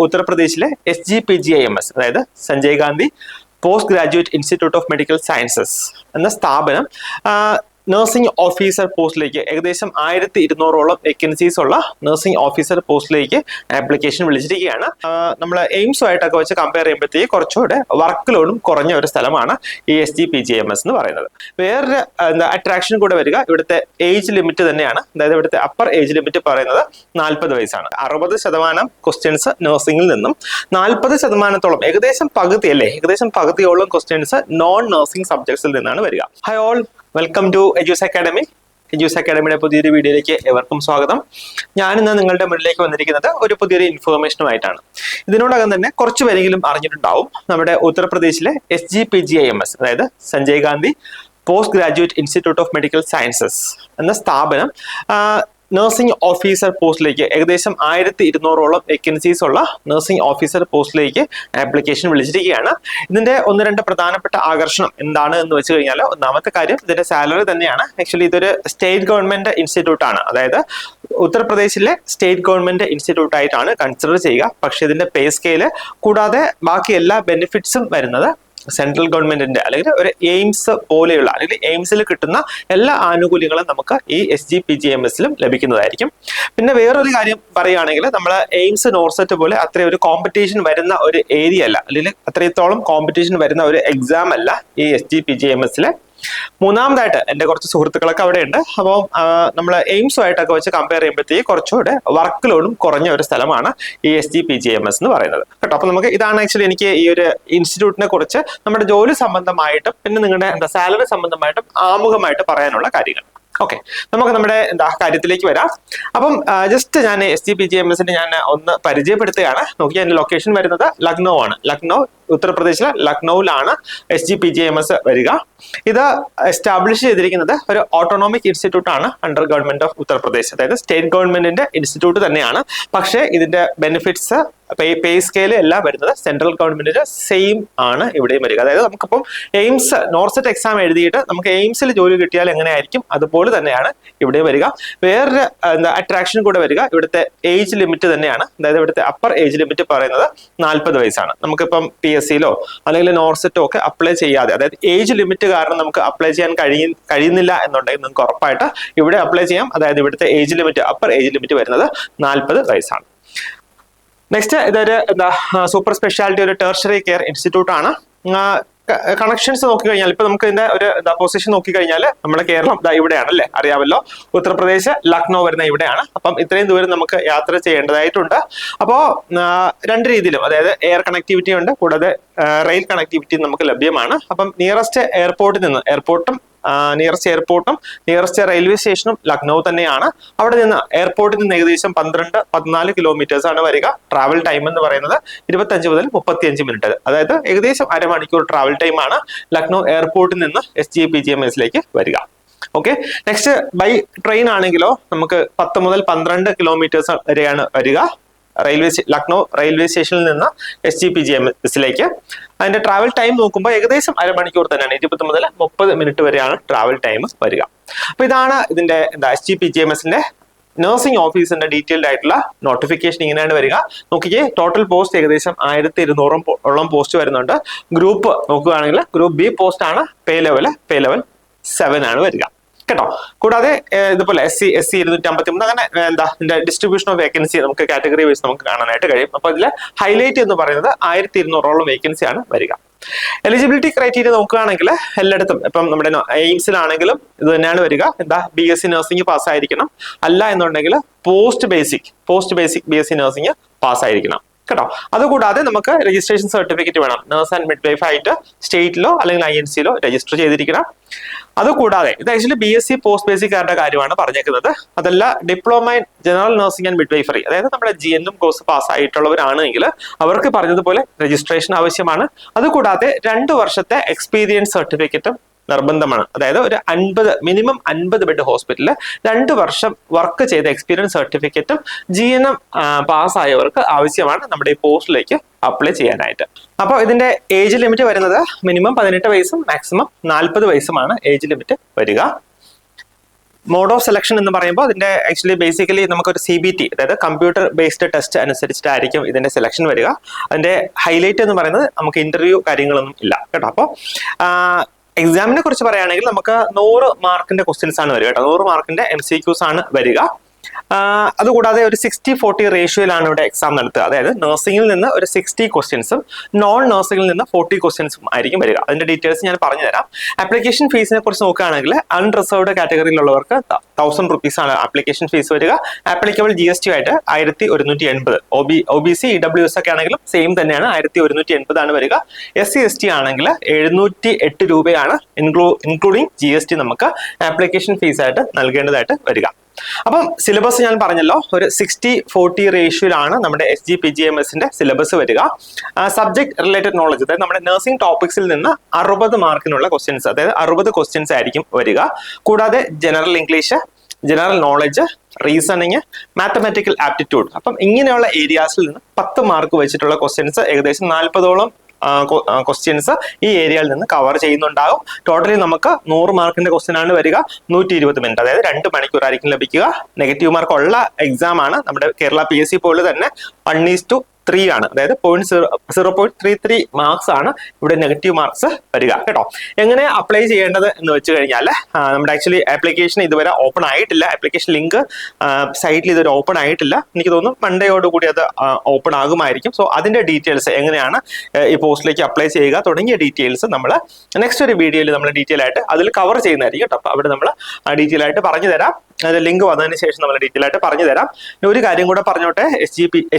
ഉത്തർപ്രദേശിലെ SGPGIMS അതായത് Sanjay Gandhi post graduate institute of medical sciences എന്ന സ്ഥാപനം നഴ്സിംഗ് ഓഫീസർ പോസ്റ്റിലേക്ക് ഏകദേശം 1200ഓളം വേക്കൻസീസ് ഉള്ള നഴ്സിംഗ് ഓഫീസർ പോസ്റ്റിലേക്ക് ആപ്ലിക്കേഷൻ വിളിച്ചിരിക്കുകയാണ്. നമ്മൾ എയിംസുമായിട്ടൊക്കെ വെച്ച് കമ്പയർ ചെയ്യുമ്പോഴത്തേക്ക് കുറച്ചുകൂടെ വർക്ക് ലോഡും കുറഞ്ഞ ഒരു സ്ഥലമാണ് ഈ SGPGIMS എന്ന് പറയുന്നത്. വേറൊരു അട്രാക്ഷൻ കൂടെ വരിക ഇവിടുത്തെ ഏജ് ലിമിറ്റ് തന്നെയാണ്. അതായത് ഇവിടുത്തെ അപ്പർ ഏജ് ലിമിറ്റ് പറയുന്നത് 40 വയസ്സാണ്. 60% ക്വസ്റ്റ്യൻസ് നഴ്സിംഗിൽ നിന്നും 40%ഓളം ഏകദേശം പകുതി അല്ലേ, ഏകദേശം പകുതിയോളം ക്വസ്റ്റ്യൻസ് നോൺ നഴ്സിംഗ് സബ്ജക്ട്സിൽ നിന്നാണ് വരിക. Hi all, welcome to Eduz academy. Eduz അക്കാഡമിയുടെ പുതിയൊരു വീഡിയോയിലേക്ക് ഏവർക്കും സ്വാഗതം. ഞാനിന്ന് നിങ്ങളുടെ മുന്നിലേക്ക് വന്നിരിക്കുന്നത് ഒരു പുതിയൊരു ഇൻഫോർമേഷനുമായിട്ടാണ്. ഇതിനോടകം തന്നെ കുറച്ച് പേരെങ്കിലും അറിഞ്ഞിട്ടുണ്ടാവും, നമ്മുടെ ഉത്തർപ്രദേശിലെ SGPGIMS അതായത് Sanjay Gandhi post graduate institute of medical sciences എന്ന സ്ഥാപനം നഴ്സിംഗ് ഓഫീസർ പോസ്റ്റിലേക്ക് ഏകദേശം 1200ഓളം വേക്കൻസീസ് ഉള്ള നഴ്സിംഗ് ഓഫീസർ പോസ്റ്റിലേക്ക് ആപ്ലിക്കേഷൻ വിളിച്ചിരിക്കുകയാണ്. ഇതിന്റെ ഒന്ന് രണ്ട് പ്രധാനപ്പെട്ട ആകർഷണം എന്താണ് എന്ന് വെച്ച് കഴിഞ്ഞാൽ, ഒന്നാമത്തെ കാര്യം ഇതിന്റെ സാലറി തന്നെയാണ്. ആക്ച്വലി ഇതൊരു സ്റ്റേറ്റ് ഗവൺമെന്റ് ഇൻസ്റ്റിറ്റ്യൂട്ട് ആണ്, അതായത് ഉത്തർപ്രദേശിലെ സ്റ്റേറ്റ് ഗവൺമെന്റ് ഇൻസ്റ്റിറ്റ്യൂട്ട് ആയിട്ടാണ് കൺസിഡർ ചെയ്യുക. പക്ഷെ ഇതിന്റെ പേ സ്കെയില് കൂടാതെ ബാക്കി എല്ലാ ബെനിഫിറ്റ്സും വരുന്നത് സെൻട്രൽ ഗവൺമെന്റിന്റെ അല്ലെങ്കിൽ ഒരു എയിംസ് പോലെയുള്ള അല്ലെങ്കിൽ എയിംസിൽ കിട്ടുന്ന എല്ലാ ആനുകൂല്യങ്ങളും നമുക്ക് ഈ SGPGIMSലും ലഭിക്കുന്നതായിരിക്കും. പിന്നെ വേറൊരു കാര്യം പറയുകയാണെങ്കിൽ, നമ്മൾ എയിംസ് നോർസെറ്റ് പോലെ അത്രയും ഒരു കോമ്പറ്റീഷൻ വരുന്ന ഒരു ഏരിയ അല്ല, അല്ലെങ്കിൽ അത്രത്തോളം കോമ്പറ്റീഷൻ വരുന്ന ഒരു എക്സാം അല്ല ഈ SGPGIMSലെ. മൂന്നാമതായിട്ട് എൻ്റെ കുറച്ച് സുഹൃത്തുക്കളൊക്കെ അവിടെ ഉണ്ട്. അപ്പോൾ നമ്മൾ എയിംസുമായിട്ടൊക്കെ വെച്ച് കമ്പയർ ചെയ്യുമ്പോഴത്തേക്ക് കുറച്ചുകൂടെ വർക്ക് ലോഡും കുറഞ്ഞ ഒരു സ്ഥലമാണ് ഈ SGPGIMS എന്ന് പറയുന്നത് കേട്ടോ. അപ്പോൾ നമുക്ക് ഇതാണ് ആക്ച്വലി എനിക്ക് ഈ ഒരു ഇൻസ്റ്റിറ്റ്യൂട്ടിനെ കുറിച്ച് നമ്മുടെ ജോലി സംബന്ധമായിട്ടും പിന്നെ നിങ്ങളുടെ സാലറി സംബന്ധമായിട്ടും ആമുഖമായിട്ട് പറയാനുള്ള കാര്യങ്ങൾ. ഓക്കെ, നമുക്ക് നമ്മുടെ കാര്യത്തിലേക്ക് വരാം. അപ്പം ജസ്റ്റ് ഞാൻ SGPGIMSന്റെ ഞാൻ ഒന്ന് പരിചയപ്പെടുത്തുകയാണ്. നോക്കിയാൽ എൻ്റെ ലൊക്കേഷൻ വരുന്നത് ലക്നൗ ആണ്. ലക്നൗ, ഉത്തർപ്രദേശിലെ ലക്നൌവിലാണ് SGPGIMS വരിക. ഇത് എസ്റ്റാബ്ലിഷ് ചെയ്തിരിക്കുന്നത് ഒരു ഓട്ടോണോമിക് ഇൻസ്റ്റിറ്റ്യൂട്ട് ആണ് അണ്ടർ ഗവൺമെന്റ് ഓഫ് ഉത്തർപ്രദേശ്, അതായത് സ്റ്റേറ്റ് ഗവൺമെന്റിന്റെ ഇൻസ്റ്റിറ്റ്യൂട്ട് തന്നെയാണ്. പക്ഷേ ഇതിന്റെ ബെനിഫിറ്റ്സ് പേ സ്കെയിൽ എല്ലാം വരുന്നത് സെൻട്രൽ ഗവൺമെന്റിന്റെ സെയിം ആണ് ഇവിടെയും വരിക. അതായത് നമുക്കിപ്പം എയിംസ് നോർസെറ്റ് എക്സാം എഴുതിയിട്ട് നമുക്ക് എയിംസിൽ ജോലി കിട്ടിയാൽ എങ്ങനെയായിരിക്കും അതുപോലെ തന്നെയാണ് ഇവിടെയും വരിക. വേറൊരു അട്രാക്ഷൻ കൂടെ വരിക ഇവിടുത്തെ ഏജ് ലിമിറ്റ് തന്നെയാണ്. അതായത് ഇവിടുത്തെ അപ്പർ ഏജ് ലിമിറ്റ് പറയുന്നത് 40 വയസ്സാണ്. നമുക്കിപ്പം PSCയിലോ അല്ലെങ്കിൽ നോർസെറ്റോ ഒക്കെ അപ്ലൈ ചെയ്യാതെ, അതായത് ഏജ് ലിമിറ്റ് കാരണം നമുക്ക് അപ്ലൈ ചെയ്യാൻ കഴിയുന്നില്ല എന്നുണ്ടെങ്കിൽ നിങ്ങൾക്ക് ഉറപ്പായിട്ട് ഇവിടെ അപ്ലൈ ചെയ്യാം. അതായത് ഇവിടുത്തെ age limit upper age limit വരുന്നത് 40 വയസ്സാണ്. നെക്സ്റ്റ് ഇതൊരു സൂപ്പർ സ്പെഷ്യാലിറ്റി ഒരു ടെർഷറി കെയർ ഇൻസ്റ്റിറ്റ്യൂട്ട് ആണ്. കണക്ഷൻസ് നോക്കിക്കഴിഞ്ഞാൽ ഇപ്പൊ നമുക്ക് ഇതിന്റെ ഒരു പൊസിഷൻ നോക്കിക്കഴിഞ്ഞാൽ നമ്മുടെ കേരളം ഇവിടെയാണ് അല്ലേ, അറിയാമല്ലോ. ഉത്തർപ്രദേശ് ലക്നൗ വരുന്ന ഇവിടെയാണ്. അപ്പം ഇത്രയും ദൂരം നമുക്ക് യാത്ര ചെയ്യേണ്ടതായിട്ടുണ്ട്. അപ്പോൾ രണ്ട് രീതിയിലും, അതായത് എയർ കണക്ടിവിറ്റി ഉണ്ട്, കൂടാതെ റെയിൽ കണക്ടിവിറ്റി നമുക്ക് ലഭ്യമാണ്. അപ്പം നിയറസ്റ്റ് എയർപോർട്ടിൽ നിന്ന് നിയറസ്റ്റ് എയർപോർട്ടും നിയറസ്റ്റ് റെയിൽവേ സ്റ്റേഷനും ലക്നൗ തന്നെയാണ്. അവിടെ നിന്ന് എയർപോർട്ടിൽ നിന്ന് ഏകദേശം 12-14 കിലോമീറ്റേഴ്സ് ആണ് വരിക. ട്രാവൽ ടൈം എന്ന് പറയുന്നത് 25 മുതൽ 35 മിനിറ്റ്, അതായത് ഏകദേശം അരമണിക്കൂർ ട്രാവൽ ടൈം ആണ് ലക്നൗ എയർപോർട്ടിൽ നിന്ന് SGPGIMSലേക്ക് വരിക. ഓക്കെ, നെക്സ്റ്റ് ബൈ ട്രെയിൻ ആണെങ്കിലോ നമുക്ക് 10 മുതൽ 12 കിലോമീറ്റേഴ്സ് വരെയാണ് വരിക ലക്നൗ റെയിൽവേ സ്റ്റേഷനിൽ നിന്ന് SGPGIMSലേക്ക്. അതിന്റെ ട്രാവൽ ടൈം നോക്കുമ്പോൾ ഏകദേശം അരമണിക്കൂർ തന്നെയാണ്, 20 മുതൽ 30 മിനിറ്റ് വരെയാണ് ട്രാവൽ ടൈം വരിക. അപ്പൊ ഇതാണ് ഇതിന്റെ SGPGIMSന്റെ നഴ്സിംഗ് ഓഫീസിന്റെ ഡീറ്റെയിൽഡ് ആയിട്ടുള്ള നോട്ടിഫിക്കേഷൻ. ഇങ്ങനെയാണ് വരിക. നോക്കിക്കേ, ടോട്ടൽ പോസ്റ്റ് ഏകദേശം 1200ഓളം പോസ്റ്റ് വരുന്നുണ്ട്. ഗ്രൂപ്പ് നോക്കുകയാണെങ്കിൽ ഗ്രൂപ്പ് B പോസ്റ്റ് ആണ്. പേ ലെവൽ 7 ആണ് വരിക കേട്ടോ. കൂടാതെ ഇതുപോലെ SC 253 അങ്ങനെ ഇതിന്റെ ഡിസ്ട്രിബ്യൂഷൻ ഓഫ് വേക്കൻസി നമുക്ക് കാറ്റഗറി വൈസ് നമുക്ക് കാണാനായിട്ട് കഴിയും. അപ്പൊ ഇതിൽ ഹൈലൈറ്റ് എന്ന് പറയുന്നത് 1200ഓളം വേക്കൻസിയാണ് വരിക. എലിജിബിലിറ്റി ക്രൈറ്റീരിയ നോക്കുകയാണെങ്കിൽ എല്ലായിടത്തും ഇപ്പം നമ്മുടെ എയിംസിലാണെങ്കിലും ഇത് തന്നെയാണ് വരിക. BSc നഴ്സിംഗ് പാസ്സായിരിക്കണം. അല്ല എന്നുണ്ടെങ്കിൽ പോസ്റ്റ് ബേസിക് BSc നഴ്സിംഗ് പാസ്സായിരിക്കണം കേട്ടോ. അതുകൂടാതെ നമുക്ക് രജിസ്ട്രേഷൻ സർട്ടിഫിക്കറ്റ് വേണം. നഴ്സ് ആൻഡ് മിഡ് വൈഫ് ആയിട്ട് സ്റ്റേറ്റിലോ അല്ലെങ്കിൽ INCയിലോ രജിസ്റ്റർ ചെയ്തിരിക്കണം. അതുകൂടാതെ ഇത് ആക്ച്വലി BSc പോസ്റ്റ് ബേസിക്കാരുടെ കാര്യമാണ് പറഞ്ഞേക്കുന്നത്. അതല്ല diploma in general nursing and midwifery, അതായത് നമ്മുടെ GNM കോഴ്സ് പാസ്സായിട്ടുള്ളവരാണെങ്കിൽ അവർക്ക് പറഞ്ഞതുപോലെ രജിസ്ട്രേഷൻ ആവശ്യമാണ്. അതുകൂടാതെ 2 വർഷത്തെ എക്സ്പീരിയൻസ് സർട്ടിഫിക്കറ്റും നിർബന്ധമാണ്. അതായത് ഒരു മിനിമം 50 ബെഡ് ഹോസ്പിറ്റലിൽ 2 വർഷം വർക്ക് ചെയ്ത എക്സ്പീരിയൻസ് സർട്ടിഫിക്കറ്റും GNM പാസ്സായവർക്ക് ആവശ്യമാണ് നമ്മുടെ ഈ പോസ്റ്റിലേക്ക് അപ്ലൈ ചെയ്യാനായിട്ട്. അപ്പോൾ ഇതിന്റെ ഏജ് ലിമിറ്റ് വരുന്നത് മിനിമം 18 വയസ്സും മാക്സിമം 40 വയസ്സുമാണ് ഏജ് ലിമിറ്റ് വരിക. മോഡ് ഓഫ് സെലക്ഷൻ എന്ന് പറയുമ്പോൾ അതിന്റെ ആക്ച്വലി ബേസിക്കലി നമുക്കൊരു CBT, അതായത് കമ്പ്യൂട്ടർ ബേസ്ഡ് ടെസ്റ്റ് അനുസരിച്ചിട്ടായിരിക്കും ഇതിന്റെ സെലക്ഷൻ വരിക. അതിന്റെ ഹൈലൈറ്റ് എന്ന് പറയുന്നത് നമുക്ക് ഇന്റർവ്യൂ കാര്യങ്ങളൊന്നും ഇല്ല കേട്ടോ. അപ്പോൾ എക്സാമിനെ കുറിച്ച് പറയുകയാണെങ്കിൽ നമുക്ക് 100 മാർക്കിന്റെ ക്വസ്റ്റ്യൻസ് ആണ് വരിക കേട്ടോ. 100 മാർക്കിന്റെ MCQs ആണ് വരിക. അതുകൂടാതെ ഒരു 60-40 റേഷ്യോയിലാണ് ഇവിടെ എക്സാം നടത്തുക. അതായത് നഴ്സിംഗിൽ നിന്ന് ഒരു 60 ക്വസ്റ്റ്യൻസും നോൺ നഴ്സിംഗിൽ നിന്ന് 40 ക്വസ്റ്റ്യൻസും ആയിരിക്കും വരിക. അതിന്റെ ഡീറ്റെയിൽസ് ഞാൻ പറഞ്ഞുതരാം. ആപ്ലിക്കേഷൻ ഫീസിനെ കുറിച്ച് നോക്കുകയാണെങ്കിൽ അൺറിസർവ്ഡ് കാറ്റഗറിയിലുള്ളവർക്ക് 1000 rupees ആണ് ആപ്ലിക്കേഷൻ ഫീസ് വരിക. ആപ്ലിക്കബിൾ GST ആയിട്ട് 1180. OBC EWS ഒക്കെ ആണെങ്കിലും സെയിം തന്നെയാണ്, 1180 ആണ് വരിക. SC/ST ആണെങ്കിൽ 708 രൂപയാണ് ഇൻക്ലൂഡിങ് GST നമുക്ക് ആപ്ലിക്കേഷൻ ഫീസ് ആയിട്ട് നൽകേണ്ടതായിട്ട് വരിക. അപ്പം സിലബസ് ഞാൻ പറഞ്ഞല്ലോ, ഒരു 60-40 റേഷ്യോയിലാണ് നമ്മുടെ SGPGMSന്റെ സിലബസ് വരിക. സബ്ജക്ട് റിലേറ്റഡ് നോളജ്, അതായത് നമ്മുടെ നഴ്സിംഗ് ടോപ്പിക്സിൽ നിന്ന് 60 മാർക്കിനുള്ള ക്വസ്റ്റ്യൻസ്, അതായത് 60 ക്വസ്റ്റ്യൻസ് ആയിരിക്കും വരിക. കൂടാതെ general English, general knowledge, reasoning, mathematical aptitude, അപ്പം ഇങ്ങനെയുള്ള ഏരിയാസിൽ നിന്ന് 10 മാർക്ക് വെച്ചിട്ടുള്ള ക്വസ്റ്റ്യൻസ് ഏകദേശം 40ഓളം ക്വസ്റ്റ്യൻസ് ഈ ഏരിയയിൽ നിന്ന് കവർ ചെയ്യുന്നുണ്ടാകും. ടോട്ടലി നമുക്ക് 100 മാർക്കിന്റെ ക്വസ്റ്റ്യൻ ആണ് വരിക. 120 മിനിറ്റ്, അതായത് 2 മണിക്കൂറായിരിക്കും ലഭിക്കുക. നെഗറ്റീവ് മാർക്ക് ഉള്ള എക്സാം ആണ്. നമ്മുടെ കേരള PSC പോലെ തന്നെ 1:3 ആണ്, അതായത് 0.33 മാർക്സ് ആണ് ഇവിടെ നെഗറ്റീവ് മാർക്സ് വരിക കേട്ടോ. എങ്ങനെ അപ്ലൈ ചെയ്യേണ്ടത് എന്ന് വെച്ച് കഴിഞ്ഞാൽ നമ്മുടെ ആക്ച്വലി ആപ്ലിക്കേഷൻ ഇതുവരെ ഓപ്പൺ ആയിട്ടില്ല. ആപ്ലിക്കേഷൻ ലിങ്ക് സൈറ്റിൽ ഇതുവരെ ഓപ്പൺ ആയിട്ടില്ല. എനിക്ക് തോന്നുന്നു മൺഡേയോട് കൂടി അത് ഓപ്പൺ ആകുമായിരിക്കും. സോ അതിന്റെ ഡീറ്റെയിൽസ്, എങ്ങനെയാണ് ഈ പോസ്റ്റിലേക്ക് അപ്ലൈ ചെയ്യുക തുടങ്ങിയ ഡീറ്റെയിൽസ് നമ്മൾ നെക്സ്റ്റ് ഒരു വീഡിയോയിൽ നമ്മൾ ഡീറ്റെയിൽ ആയിട്ട് അതിൽ കവർ ചെയ്യുന്നതായിരിക്കും കേട്ടോ. അപ്പോൾ അവിടെ നമ്മൾ ഡീറ്റെയിൽ ആയിട്ട് പറഞ്ഞു തരാം. അതിന്റെ ലിങ്ക് വന്നതിന് ശേഷം നമ്മൾ ഡീറ്റെയിൽ ആയിട്ട് പറഞ്ഞു തരാം. ഒരു കാര്യം കൂടെ പറഞ്ഞോട്ടെ,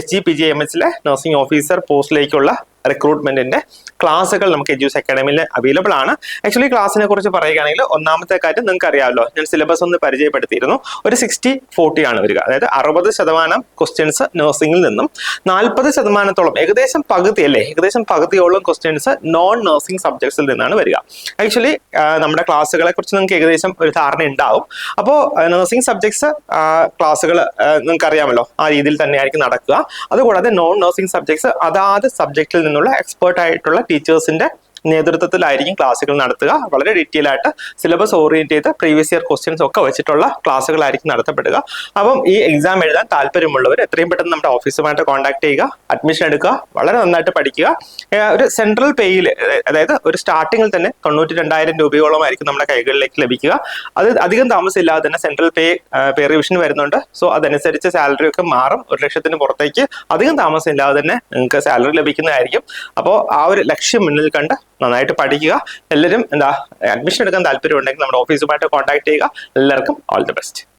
SGPGMSലെ നഴ്സിംഗ് ഓഫീസർ പോസ്റ്റിലേക്കുള്ള റിക്രൂട്ട്മെന്റിന്റെ ക്ലാസ്സുകൾ നമുക്ക് എഡ്യൂസ് അക്കാഡമിയിൽ അവൈലബിൾ ആണ്. ആക്ച്വലി ക്ലാസ്സിനെ കുറിച്ച് പറയുകയാണെങ്കിൽ ഒന്നാമത്തെ കാര്യം നിങ്ങൾക്ക് അറിയാമല്ലോ, ഞാൻ സിലബസ് ഒന്ന് പരിചയപ്പെടുത്തിയിരുന്നു. ഒരു 60-40 ആണ് വരിക, അതായത് 60% ക്വസ്റ്റ്യൻസ് നഴ്സിംഗിൽ നിന്നും 40%, ഏകദേശം പകുതി അല്ലേ, ഏകദേശം പകുതിയോളം ക്വസ്റ്റ്യൻസ് നോൺ നഴ്സിംഗ് സബ്ജക്ട്സിൽ നിന്നാണ് വരിക. ആക്ച്വലി നമ്മുടെ ക്ലാസ്സുകളെ കുറിച്ച് നിങ്ങൾക്ക് ഏകദേശം ഒരു ധാരണ ഉണ്ടാവും. അപ്പോൾ നഴ്സിംഗ് സബ്ജക്ട്സ് ക്ലാസ്സുകൾ നിങ്ങൾക്ക് അറിയാമല്ലോ, ആ രീതിയിൽ തന്നെയായിരിക്കും നടക്കുക. അതുകൂടാതെ നോൺ നഴ്സിംഗ് സബ്ജക്ട്സ് അതാത് സബ്ജക്റ്റിൽ നിന്നുള്ള എക്സ്പേർട്ട് ആയിട്ടുള്ള ടീച്ചേഴ്സിന്റെ നേതൃത്വത്തിലായിരിക്കും ക്ലാസ്സുകൾ നടത്തുക. വളരെ ഡീറ്റെയിൽ ആയിട്ട് സിലബസ് ഓറിയന്റ് ചെയ്ത് പ്രീവിയസ് ഇയർ ക്വസ്റ്റ്യൻസ് ഒക്കെ വെച്ചിട്ടുള്ള ക്ലാസ്സുകളായിരിക്കും നടത്തപ്പെടുക. അപ്പം ഈ എക്സാം എഴുതാൻ താല്പര്യമുള്ളവർ എത്രയും പെട്ടെന്ന് നമ്മുടെ ഓഫീസുമായിട്ട് കോൺടാക്ട് ചെയ്യുക, അഡ്മിഷൻ എടുക്കുക, വളരെ നന്നായിട്ട് പഠിക്കുക. ഒരു സെൻട്രൽ പേയിൽ, അതായത് ഒരു സ്റ്റാർട്ടിങ്ങിൽ തന്നെ 92,000 രൂപയോളമായിരിക്കും നമ്മുടെ കൈകളിലേക്ക് ലഭിക്കുക. അത് അധികം താമസമില്ലാതെ തന്നെ സെൻട്രൽ പേ റിവിഷൻ വരുന്നുണ്ട്. സോ അതനുസരിച്ച് സാലറി ഒക്കെ മാറും. 1,00,000 പുറത്തേക്ക് അധികം താമസമില്ലാതെ തന്നെ നിങ്ങൾക്ക് സാലറി ലഭിക്കുന്നതായിരിക്കും. അപ്പോൾ ആ ഒരു ലക്ഷ്യം മുന്നിൽ കണ്ട് നന്നായിട്ട് പഠിക്കുക. എല്ലാവരും അഡ്മിഷൻ എടുക്കാൻ താല്പര്യം ഉണ്ടെങ്കിൽ നമ്മുടെ ഓഫീസുമായിട്ട് കോൺടാക്ട് ചെയ്യുക. എല്ലാവർക്കും ഓൾ ദി ബെസ്റ്റ്.